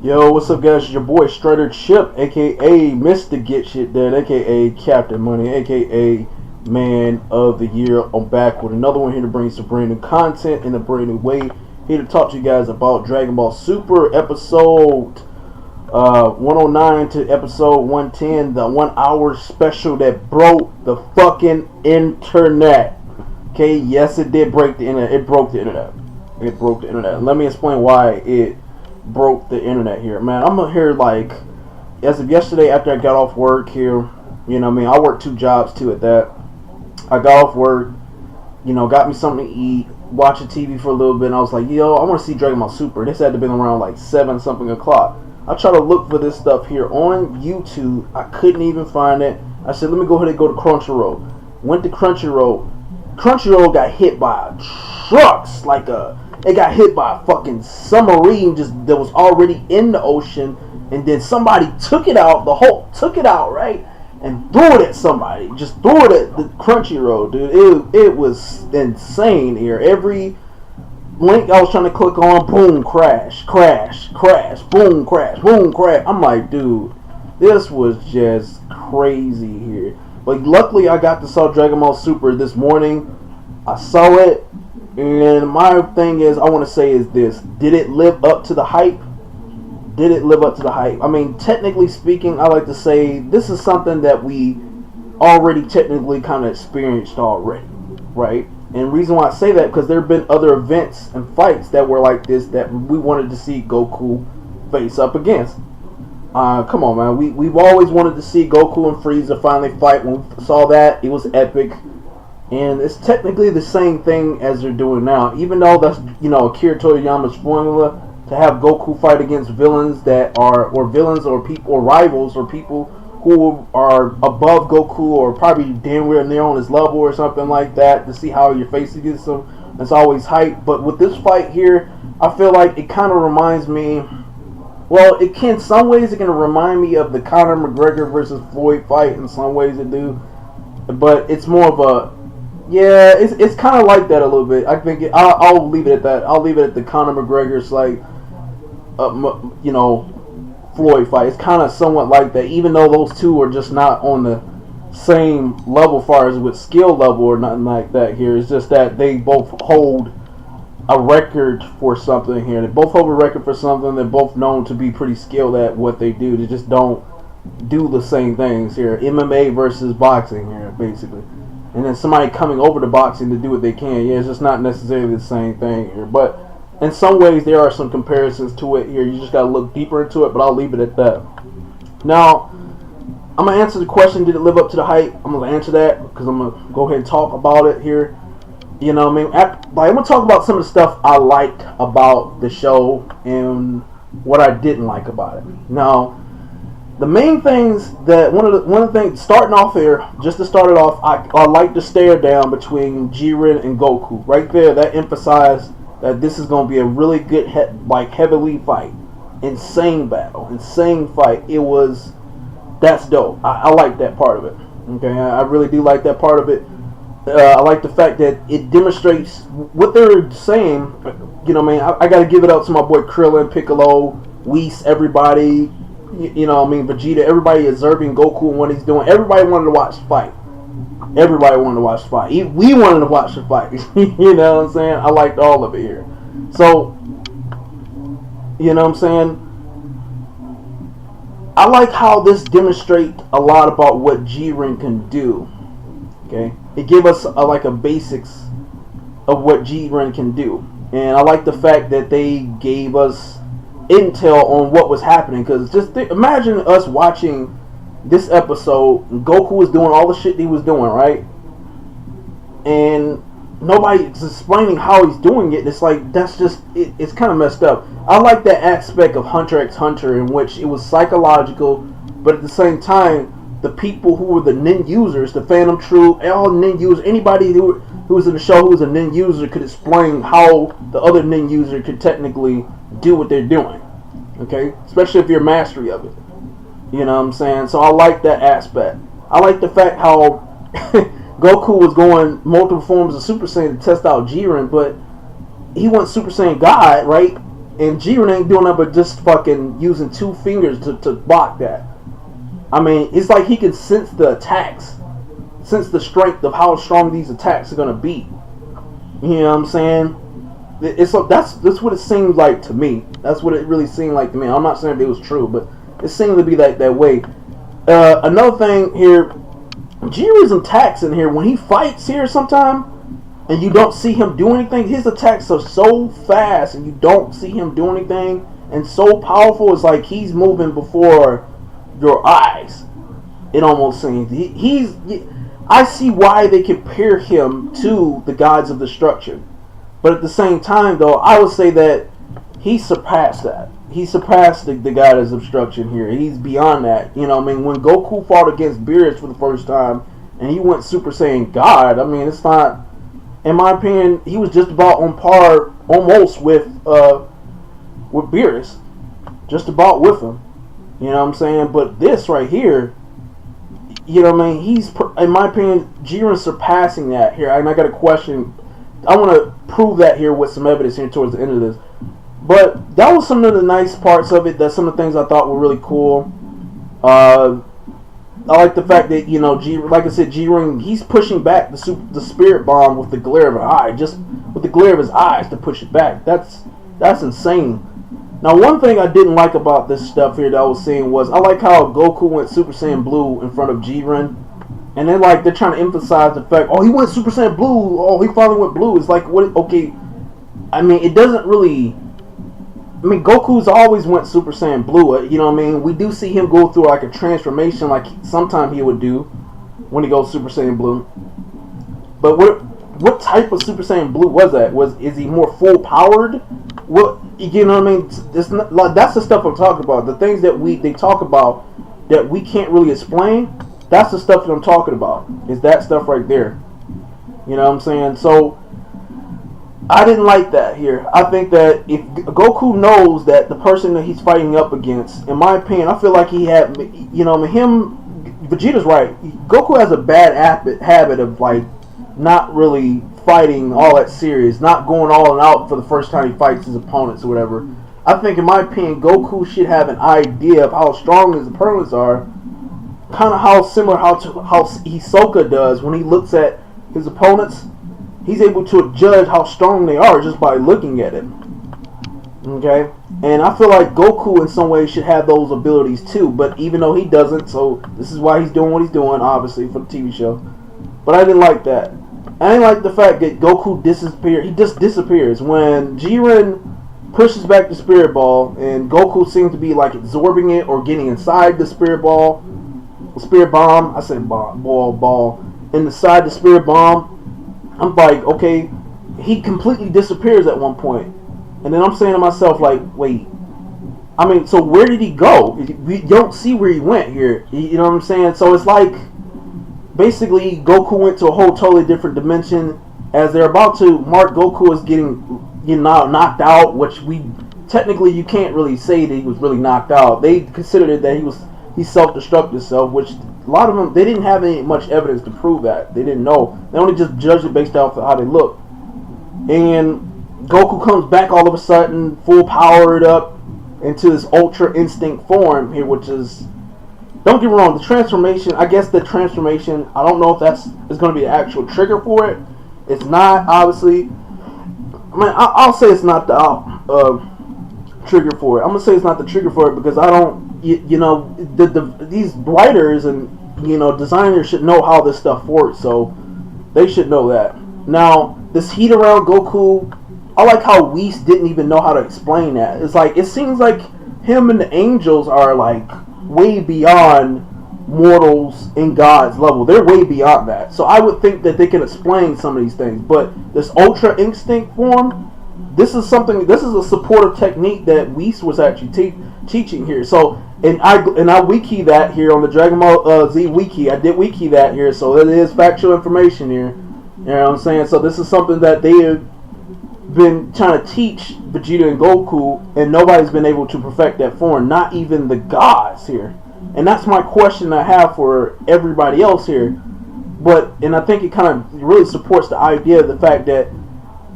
Yo, what's up, guys? It's your boy Strider Chip, aka Mr. Get Shit Done, aka Captain Money, aka Man of the Year. I'm back with another one here to bring some brand new content in a brand new way. Here to talk to you guys about Dragon Ball Super episode 109 to episode 110, the 1 hour special that broke the fucking internet. Okay, yes, it did break the internet. It broke the internet. It broke the internet. Let me explain why it broke the internet here, man. I'm here like as of yesterday after I got off work here. You know what I mean? I work 2 jobs too at that. I got off work, you know, got me something to eat, watching TV for a little bit, and I was like, yo, I want to see Dragon Ball Super. This had to have been around like 7 something o'clock. I tried to look for this stuff here on YouTube. I couldn't even find it. I said, let me go ahead and go to Crunchyroll. Went to Crunchyroll. Crunchyroll got hit by trucks, like it got hit by a fucking submarine just that was already in the ocean, and then somebody took it out, took it out, right, and threw it at somebody. Just threw it at the Crunchyroll, dude. It was insane here. Every link I was trying to click on, boom, crash, crash, crash, boom, crash, boom, crash. I'm like, dude, this was just crazy here. But luckily, I got to saw Dragon Ball Super this morning. I saw it, and my thing is, I want to say is this: did it live up to the hype? Did it live up to the hype? I mean, technically speaking, I like to say this is something that we already technically kind of experienced already, right? And the reason why I say that, because there have been other events and fights that were like this that we wanted to see Goku face up against. Come on, man. We've always wanted to see Goku and Frieza finally fight. When we saw that, it was epic. And it's technically the same thing as they're doing now. Even though that's, you know, Akira Toriyama's formula to have Goku fight against villains that are, or villains or people, or rivals, or people who are above Goku, or probably damn near on his level or something like that, to see how you're facing against them. It's always hype. But with this fight here, I feel like it kind of reminds me, well, it can, some ways it can remind me of the Conor McGregor versus Floyd fight. In some ways it do, but it's more of a, yeah, it's kind of like that a little bit. I think I'll leave it at that. I'll leave it at the Conor McGregor's, like, you know, Floyd fight. It's kind of somewhat like that, even though those two are just not on the same level as far as with skill level or nothing like that here. It's just that they both hold a record for something here. They both hold a record for something. They're both known to be pretty skilled at what they do. They just don't do the same things here. MMA versus boxing here, basically. And then somebody coming over to boxing to do what they can. Yeah, it's just not necessarily the same thing here. But in some ways, there are some comparisons to it here. You just got to look deeper into it, but I'll leave it at that. Now, I'm going to answer the question, did it live up to the hype? I'm going to answer that because I'm going to go ahead and talk about it here. You know what I mean? I'm going to talk about some of the stuff I liked about the show and what I didn't like about it. Now, the main things that, one of the things, starting off here, just to start it off, I like the stare down between Jiren and Goku. Right there, that emphasized that this is going to be a really good, heavily fight. Insane battle. Insane fight. It was, that's dope. I like that part of it. Okay, I really do like that part of it. I like the fact that it demonstrates what they're saying. You know what I mean? I got to give it up to my boy Krillin, Piccolo, Whis, everybody. You know what I mean? Vegeta, everybody observing Goku and what he's doing. Everybody wanted to watch the fight. Everybody wanted to watch the fight. We wanted to watch the fight. You know what I'm saying? I liked all of it here. So, you know what I'm saying? I like how this demonstrates a lot about what Jiren can do. Okay? It gave us like a basics of what Jiren can do. And I like the fact that they gave us intel on what was happening. Because just imagine us watching this episode, Goku was doing all the shit he was doing, right? And nobody's explaining how he's doing it. It's like, that's just, it's kind of messed up. I like that aspect of Hunter x Hunter in which it was psychological, but at the same time, the people who were the nin users, the Phantom Troop, all nin users, anybody who was in the show who was a nin user could explain how the other nin user could technically do what they're doing. Okay? Especially if you're mastery of it. You know what I'm saying? So I like that aspect. I like the fact how Goku was going multiple forms of Super Saiyan to test out Jiren, but he went Super Saiyan God, right? And Jiren ain't doing nothing but just fucking using 2 fingers to block that. I mean, it's like he can sense the attacks, sense the strength of how strong these attacks are gonna be. You know what I'm saying? That's what it seems like to me. That's what it really seemed like to me. I'm not saying it was true, but it seemed to be that way. Another thing here, Jiren's attacks in here, when he fights here sometime, and you don't see him do anything, his attacks are so fast, and you don't see him do anything, and so powerful, it's like he's moving before your eyes. It almost seems. I see why they compare him to the gods of destruction. But at the same time, though, I would say that he surpassed that. He surpassed the god of destruction here. He's beyond that. You know what I mean? When Goku fought against Beerus for the first time, and he went Super Saiyan God, I mean, it's not... In my opinion, he was just about on par, almost with Beerus. Just about with him. You know what I'm saying? But this right here, you know what I mean? He's, in my opinion, Jiren's surpassing that here. And I got a question. I want to prove that here with some evidence here towards the end of this. But that was some of the nice parts of it. That's some of the things I thought were really cool. I like the fact that, you know, like I said, Jiren, he's pushing back the spirit bomb with the glare of an eye, just with the glare of his eyes to push it back. That's insane. Now, one thing I didn't like about this stuff here that I was seeing was, I like how Goku went Super Saiyan Blue in front of Jiren, and then like they're trying to emphasize the fact, oh, he went Super Saiyan Blue, oh, he finally went blue. It's like, what? Okay, I mean, it doesn't really. I mean, Goku's always went Super Saiyan Blue. You know what I mean? We do see him go through like a transformation, like sometime he would do when he goes Super Saiyan Blue. But what type of Super Saiyan Blue was that? Is he more full powered? What, you know what I mean? It's not, like, that's the stuff I'm talking about. The things that they talk about that we can't really explain. That's the stuff that I'm talking about. Is that stuff right there? You know what I'm saying? So I didn't like that here. I think that if Goku knows that the person that he's fighting up against, in my opinion, I feel like he had, you know, Vegeta's right. Goku has a bad habit of like not really fighting all that serious, not going all out for the first time he fights his opponents or whatever. I think, in my opinion, Goku should have an idea of how strong his opponents are, kind of how similar how Hisoka does when he looks at his opponents. He's able to judge how strong they are just by looking at it. Okay? And I feel like Goku in some ways should have those abilities too, but even though he doesn't, so this is why he's doing what he's doing, obviously, for the TV show. But I didn't like that. I didn't like the fact that Goku disappeared. He just disappears. When Jiren pushes back the Spirit Ball, and Goku seems to be like absorbing it or getting inside the Spirit Ball, the Spirit Bomb, I said ball, inside the Spirit Bomb, I'm like, okay, he completely disappears at one point. And then I'm saying to myself, like, wait, I mean, so where did he go? You don't see where he went here. You know what I'm saying? So it's like, basically, Goku went to a whole totally different dimension. As they're about to mark Goku as getting, you know, knocked out, which technically you can't really say that he was really knocked out. They considered it that he self-destructed himself, which a lot of them, they didn't have any much evidence to prove that. They didn't know. They only just judged it based off of how they look. And Goku comes back all of a sudden, full powered up into this Ultra Instinct form here, which is, don't get me wrong, the transformation, I guess the transformation, I don't know if that's is going to be the actual trigger for it. It's not, obviously. I mean, I'll say it's not the trigger for it. I'm going to say it's not the trigger for it because I don't, you know, these writers and, you know, designers should know how this stuff works, so they should know that. Now, this heat around Goku, I like how Whis didn't even know how to explain that. It's like, it seems like him and the angels are like way beyond mortals and gods level. They're way beyond that. So I would think that they can explain some of these things. But this Ultra Instinct form, this is a supportive technique that Whis was actually teaching here. So, and I wiki that here on the Dragon Ball Z wiki. I did wiki that here, so it is factual information here. You know what I'm saying? So this is something that they have been trying to teach Vegeta and Goku, and nobody's been able to perfect that form, not even the gods here. And that's my question I have for everybody else here. And I think it kind of really supports the idea of the fact that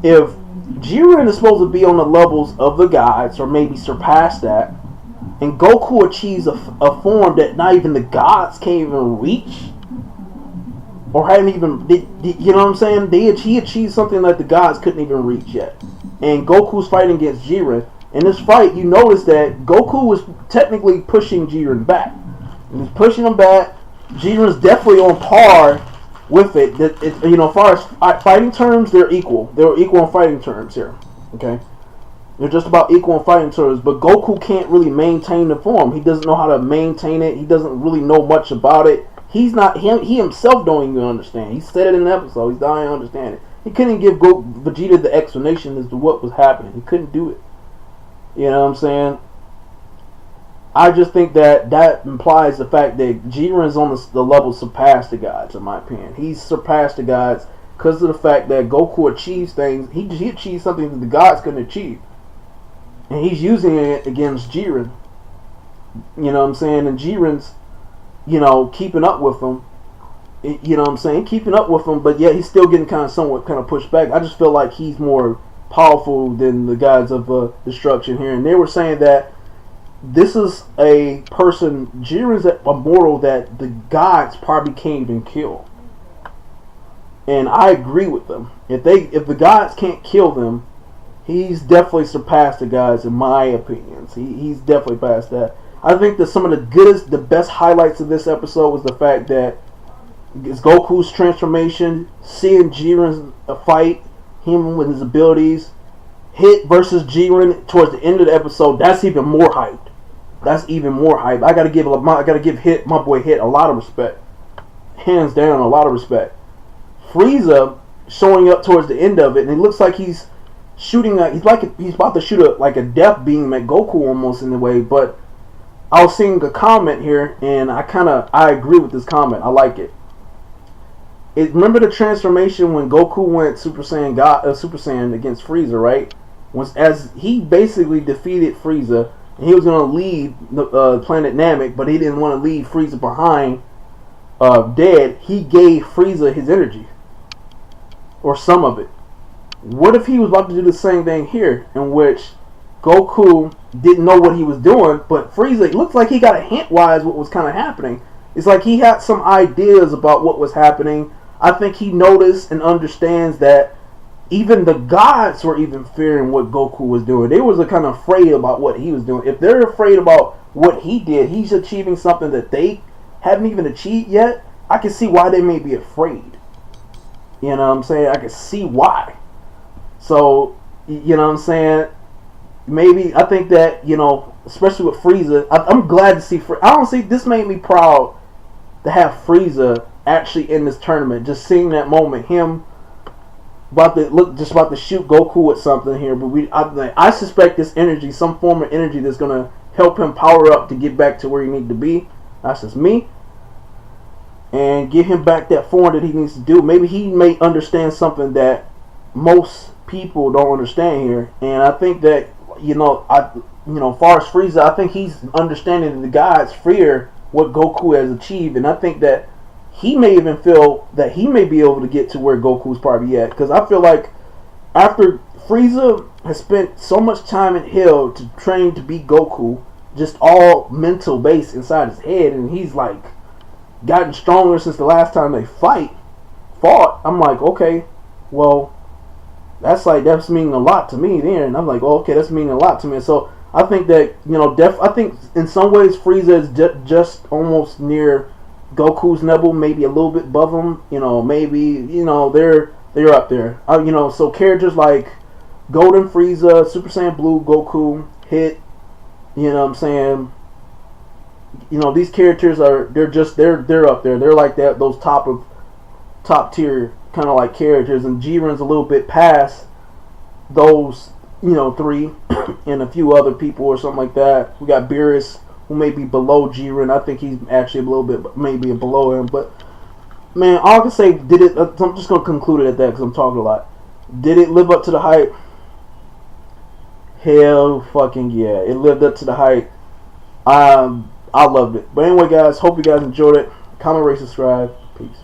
if Jiren is supposed to be on the levels of the gods, or maybe surpass that. And Goku achieves a form that not even the gods can't even reach. Or haven't even, you know what I'm saying? He achieved something that the gods couldn't even reach yet. And Goku's fighting against Jiren. In this fight, you notice that Goku was technically pushing Jiren back. And he's pushing him back. Jiren's definitely on par with it. You know, as far as fighting terms, they're equal. They're equal in fighting terms here. Okay? They're just about equal in fighting terms. But Goku can't really maintain the form. He doesn't know how to maintain it. He doesn't really know much about it. He himself don't even understand. He said it in an episode. He's dying to understand it. He couldn't give Vegeta the explanation as to what was happening. He couldn't do it. You know what I'm saying? I just think that implies the fact that Jiren's on the level surpassed the gods, in my opinion. He's surpassed the gods because of the fact that Goku achieves things. He achieved something that the gods couldn't achieve. And he's using it against Jiren. You know what I'm saying? And Jiren's, you know, keeping up with him. You know what I'm saying? Keeping up with him, but yet he's still getting somewhat pushed back. I just feel like he's more powerful than the gods of destruction here. And they were saying that this is a person, Jiren's a mortal that the gods probably can't even kill. And I agree with them. If the gods can't kill them, he's definitely surpassed the gods in my opinion. He's definitely past that. I think that some of the best highlights of this episode was the fact that it's Goku's transformation, seeing Jiren's fight, him with his abilities, Hit versus Jiren towards the end of the episode. That's even more hyped. That's even more hype. I gotta give my boy Hit a lot of respect, hands down, a lot of respect. Frieza showing up towards the end of it, and it looks like he's shooting. He's about to shoot a death beam at Goku almost in a way. But I was seeing a comment here, and I agree with this comment. I like it. Remember the transformation when Goku went Super Saiyan against Frieza, right? As he basically defeated Frieza, and he was going to leave the planet Namek, but he didn't want to leave Frieza behind dead. He gave Frieza his energy, or some of it. What if he was about to do the same thing here, in which Goku didn't know what he was doing, but Frieza, it looks like he got a hint wise what was kind of happening. It's like he had some ideas about what was happening. I think he noticed and understands that even the gods were even fearing what Goku was doing. They was kind of afraid about what he was doing. If they're afraid about what he did, he's achieving something that they haven't even achieved yet. I can see why they may be afraid. You know what I'm saying? I can see why. So, you know what I'm saying? Maybe, I think that, you know, especially with Frieza, I'm glad to see this made me proud to have Frieza actually in this tournament. Just seeing that moment, him about to shoot Goku with something here, but I suspect this energy, some form of energy that's gonna help him power up to get back to where he needs to be. That's just me. And get him back that form that he needs to do. Maybe he may understand something that most people don't understand here. And I think that, as far as Frieza, I think he's understanding that the gods fear what Goku has achieved, and I think that he may even feel that he may be able to get to where Goku's probably at. Because I feel like after Frieza has spent so much time in hell to train to be Goku, just all mental based inside his head, and he's like gotten stronger since the last time they fought. I'm like, okay, well, that's meaning a lot to me then. And I'm like, oh, okay, that's meaning a lot to me. So I think that, I think in some ways Frieza is just almost near Goku's level, maybe a little bit above him. Maybe they're up there. So characters like Golden Frieza, Super Saiyan Blue Goku, Hit. You know what I'm saying? These characters they're up there. They're like that. Those top tier kind of like characters, and Jiren's a little bit past those. Three and a few other people or something like that. We got Beerus, who may be below Jiren. I think he's actually a little bit maybe below him. But, man, all I can say, I'm just going to conclude it at that because I'm talking a lot. Did it live up to the hype? Hell fucking yeah. It lived up to the hype. I loved it. But anyway, guys, hope you guys enjoyed it. Comment, rate, subscribe. Peace.